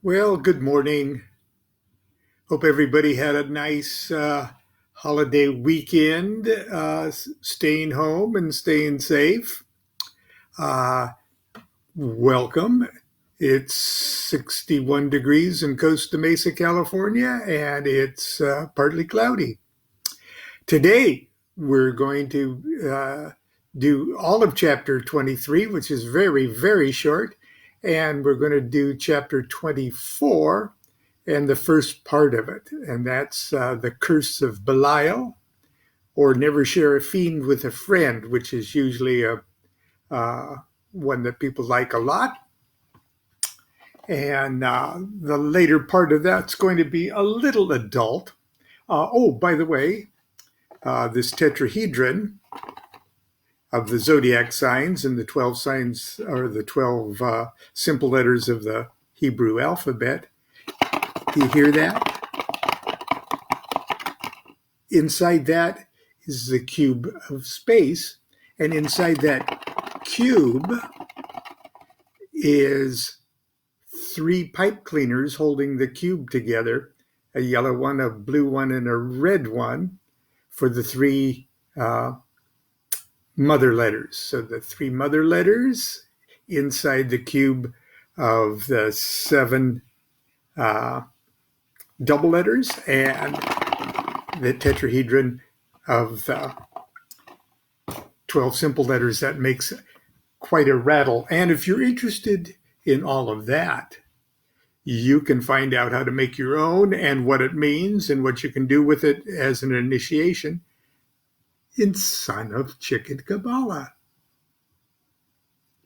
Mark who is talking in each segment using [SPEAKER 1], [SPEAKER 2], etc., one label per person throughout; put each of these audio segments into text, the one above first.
[SPEAKER 1] Well, good morning. Hope everybody had a nice holiday weekend, staying home and staying safe. Uh, Welcome. It's 61 degrees in Costa Mesa, California, and it's partly cloudy. Today, we're going to do all of chapter 23, which is very, very short, and we're going to do chapter 24 and the first part of it, and that's the curse of Belial, or never share a fiend with a friend, which is usually a one that people like a lot. And the later part of that's going to be a little adult. By the way, this tetrahedron of the zodiac signs and the 12 signs, or the 12 simple letters of the Hebrew alphabet. Do you hear that? Inside that is the cube of space, and inside that cube is three pipe cleaners holding the cube together, a yellow one, a blue one, and a red one for the three mother letters. So the three mother letters inside the cube of the seven double letters, and the tetrahedron of the 12 simple letters. That makes quite a rattle. And if you're interested in all of that, you can find out how to make your own and what it means and what you can do with it as an initiation in Son of Chicken Kabbalah.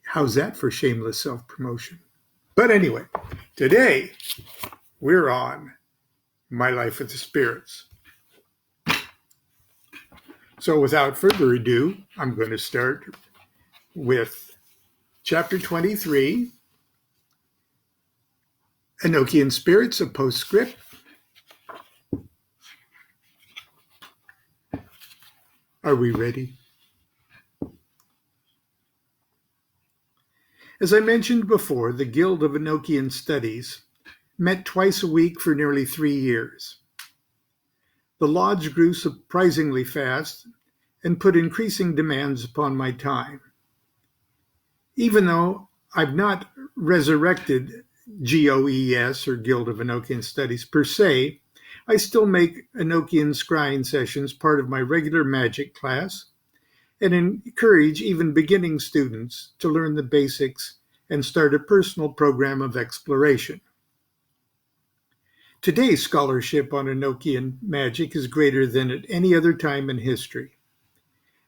[SPEAKER 1] How's that for shameless self-promotion? But anyway, today we're on My Life with the Spirits. So without further ado, I'm going to start with chapter 23, Enochian Spirits, a postscript. Are we ready? As I mentioned before, the Guild of Enochian Studies met twice a week for nearly 3 years. The lodge grew surprisingly fast and put increasing demands upon my time. Even though I've not resurrected GOES, or Guild of Enochian Studies, per se, I still make Enochian scrying sessions part of my regular magic class and encourage even beginning students to learn the basics and start a personal program of exploration. Today's scholarship on Enochian magic is greater than at any other time in history.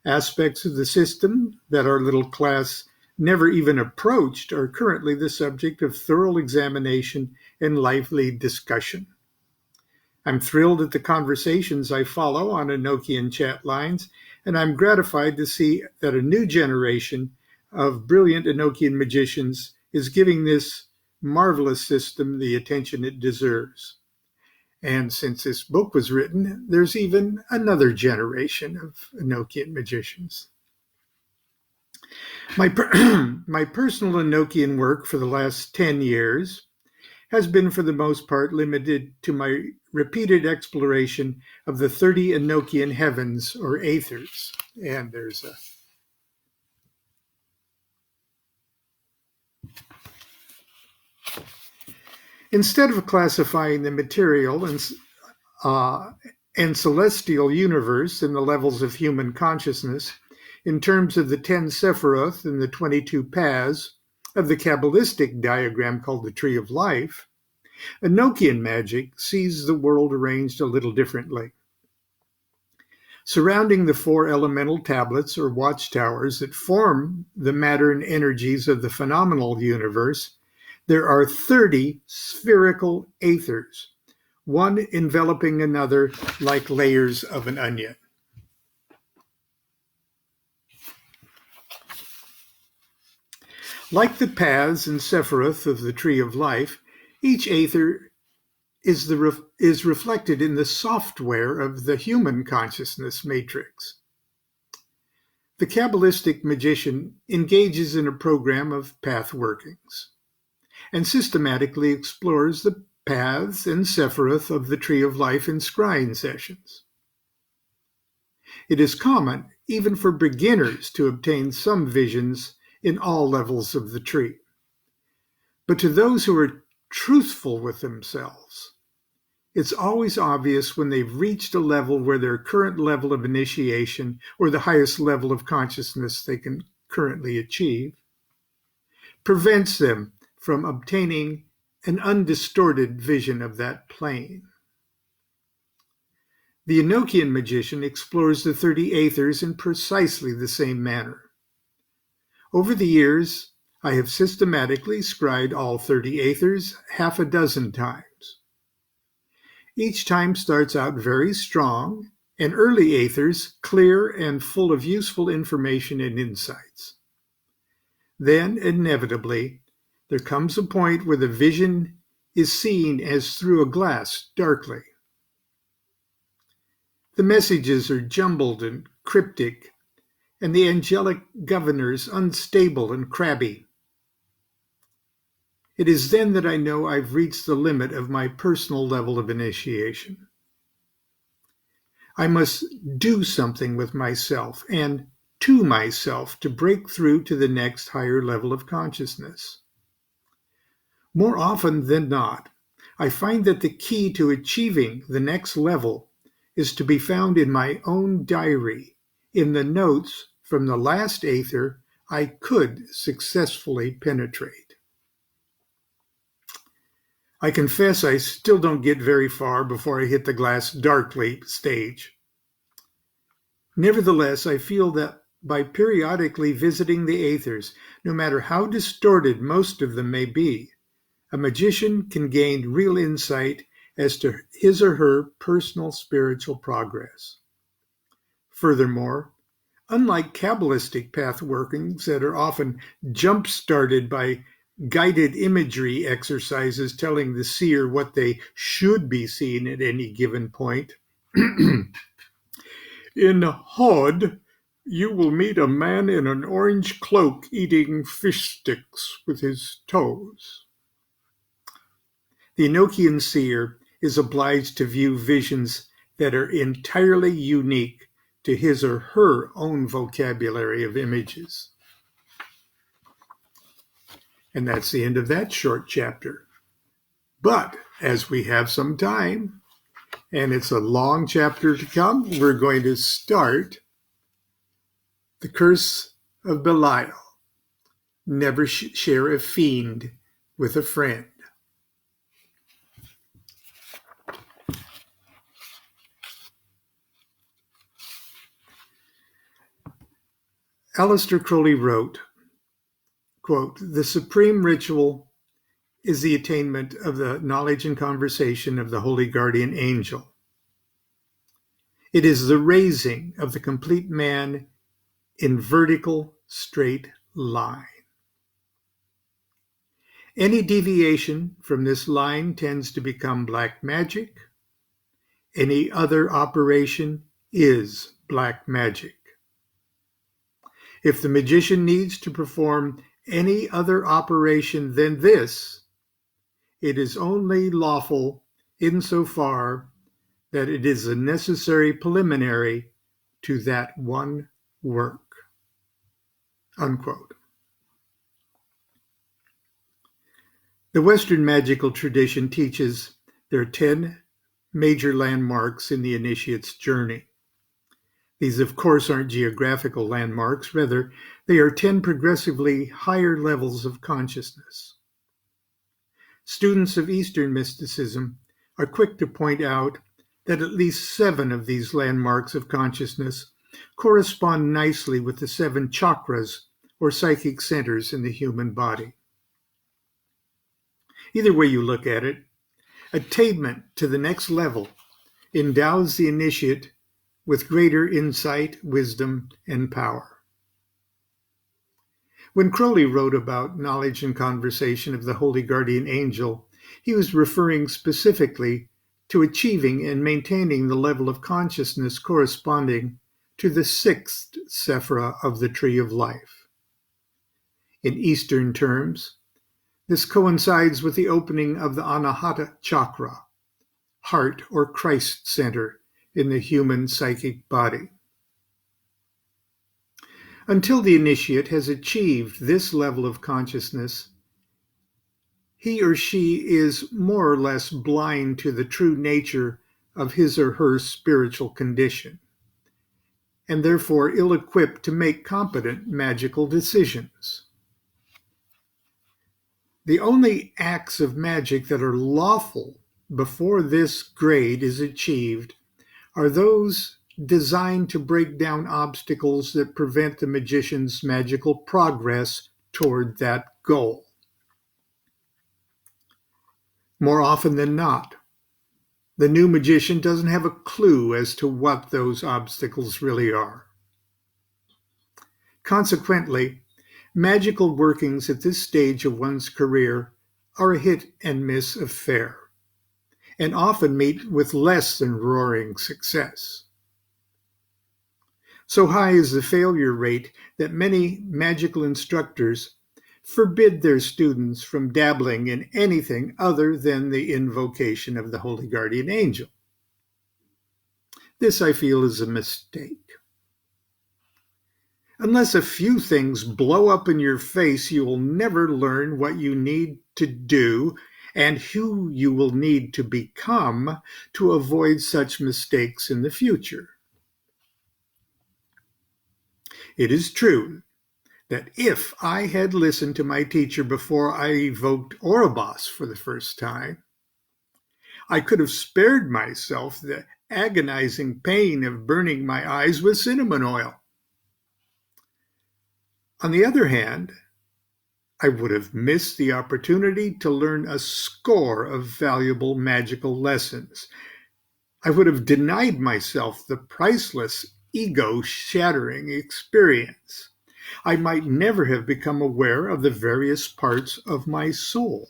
[SPEAKER 1] Aspects of the system that our little class never even approached are currently the subject of thorough examination and lively discussion. I'm thrilled at the conversations I follow on Enochian chat lines, and I'm gratified to see that a new generation of brilliant Enochian magicians is giving this marvelous system the attention it deserves. And since this book was written, there's even another generation of Enochian magicians. My personal Enochian work for the last 10 years has been for the most part limited to my repeated exploration of the 30 Enochian heavens, or aethers. And there's a Instead of classifying the material and celestial universe in the levels of human consciousness in terms of the 10 Sephiroth and the 22 paths of the Kabbalistic diagram called the Tree of Life, Enochian magic sees the world arranged a little differently. Surrounding the 4 elemental tablets, or watchtowers, that form the matter and energies of the phenomenal universe, there are 30 spherical aethers, one enveloping another like layers of an onion. Like the paths and Sephiroth of the Tree of Life, each aether is reflected in the software of the human consciousness matrix. The Kabbalistic magician engages in a program of path workings. and systematically explores the paths and sephiroth of the Tree of Life in scrying sessions. It is common, even for beginners, to obtain some visions in all levels of the tree. But to those who are truthful with themselves, it's always obvious when they've reached a level where their current level of initiation, or the highest level of consciousness they can currently achieve, prevents them from obtaining an undistorted vision of that plane. The Enochian magician explores the 30 aethers in precisely the same manner. Over the years, I have systematically scryed all 30 aethers half a dozen times. Each time starts out very strong, and early aethers clear and full of useful information and insights. Then, inevitably, there comes a point where the vision is seen as through a glass darkly. The messages are jumbled and cryptic, and the angelic governors unstable and crabby. It is then that I know I've reached the limit of my personal level of initiation. I must do something with myself and to myself to break through to the next higher level of consciousness. More often than not, I find that the key to achieving the next level is to be found in my own diary, in the notes from the last aether I could successfully penetrate. I confess I still don't get very far before I hit the glass darkly stage. Nevertheless, I feel that by periodically visiting the aethers, no matter how distorted most of them may be, a magician can gain real insight as to his or her personal spiritual progress. Furthermore, unlike Kabbalistic path workings that are often jump-started by guided imagery exercises telling the seer what they should be seeing at any given point, in Hod, you will meet a man in an orange cloak eating fish sticks with his toes. The Enochian seer is obliged to view visions that are entirely unique to his or her own vocabulary of images. And that's the end of that short chapter. But as we have some time, and it's a long chapter to come, we're going to start the curse of Belial. Never share a fiend with a friend. Aleister Crowley wrote, quote, "The supreme ritual is the attainment of the knowledge and conversation of the holy guardian angel. It is the raising of the complete man in vertical, straight line. Any deviation from this line tends to become black magic. Any other operation is black magic. If the magician needs to perform any other operation than this, it is only lawful insofar that it is a necessary preliminary to that one work." Unquote. The Western magical tradition teaches there are 10 major landmarks in the initiate's journey. These, of course, aren't geographical landmarks. Rather, they are 10 progressively higher levels of consciousness. Students of Eastern mysticism are quick to point out that at least 7 of these landmarks of consciousness correspond nicely with the 7 chakras or psychic centers in the human body. Either way you look at it, attainment to the next level endows the initiate with greater insight, wisdom, and power. When Crowley wrote about knowledge and conversation of the holy guardian angel, he was referring specifically to achieving and maintaining the level of consciousness corresponding to the 6th sephira of the Tree of Life. In Eastern terms, This coincides with the opening of the Anahata chakra, heart or Christ center in the human psychic body. Until the initiate has achieved this level of consciousness, he or she is more or less blind to the true nature of his or her spiritual condition, and therefore ill-equipped to make competent magical decisions. The only acts of magic that are lawful before this grade is achieved are those designed to break down obstacles that prevent the magician's magical progress toward that goal. More often than not, the new magician doesn't have a clue as to what those obstacles really are. Consequently, magical workings at this stage of one's career are a hit and miss affair, and often meet with less than roaring success. So high is the failure rate that many magical instructors forbid their students from dabbling in anything other than the invocation of the Holy Guardian Angel. This, I feel, is a mistake. Unless a few things blow up in your face, you will never learn what you need to do and who you will need to become to avoid such mistakes in the future. It is true that if I had listened to my teacher before I evoked Oribos for the first time, I could have spared myself the agonizing pain of burning my eyes with cinnamon oil. On the other hand, I would have missed the opportunity to learn a score of valuable magical lessons. I would have denied myself the priceless, ego-shattering experience. I might never have become aware of the various parts of my soul.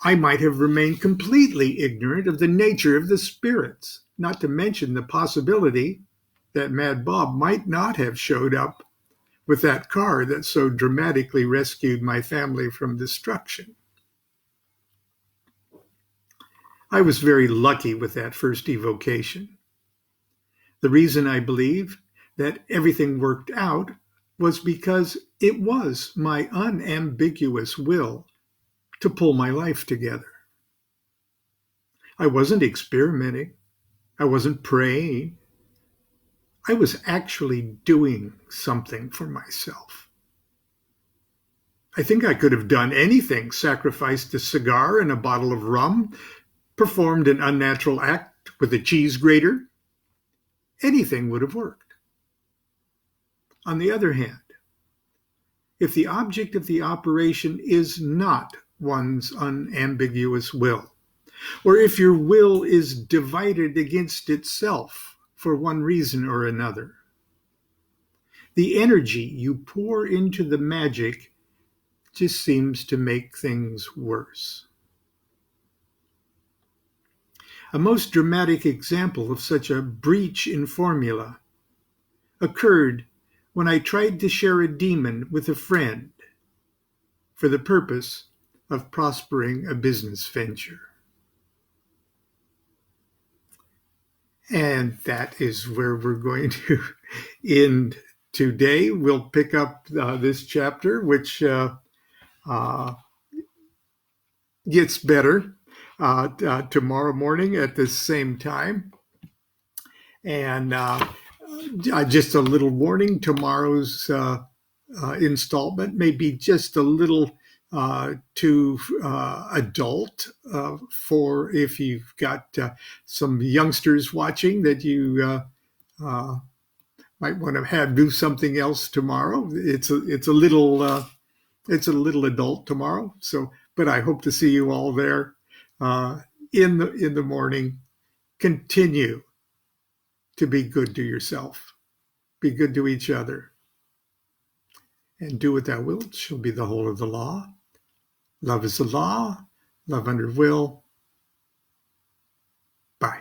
[SPEAKER 1] I might have remained completely ignorant of the nature of the spirits, not to mention the possibility that Mad Bob might not have showed up with that car that so dramatically rescued my family from destruction. I was very lucky with that first evocation. The reason I believe that everything worked out was because it was my unambiguous will to pull my life together. I wasn't experimenting. I wasn't praying. I was actually doing something for myself. I think I could have done anything, sacrificed a cigar and a bottle of rum, performed an unnatural act with a cheese grater. Anything would have worked. On the other hand, if the object of the operation is not one's unambiguous will, or if your will is divided against itself for one reason or another, the energy you pour into the magic just seems to make things worse. A most dramatic example of such a breach in formula occurred when I tried to share a demon with a friend for the purpose of prospering a business venture. And that is where we're going to end today. We'll pick up this chapter, which gets better tomorrow morning at the same time. And just a little warning, tomorrow's installment may be just a little too adult for if you've got some youngsters watching that you might want to do something else tomorrow. It's a little adult tomorrow. So, but I hope to see you all there in the morning. Continue to be good to yourself, be good to each other, and do what thou wilt shall be the whole of the law. Love is the law, love under will. Bye.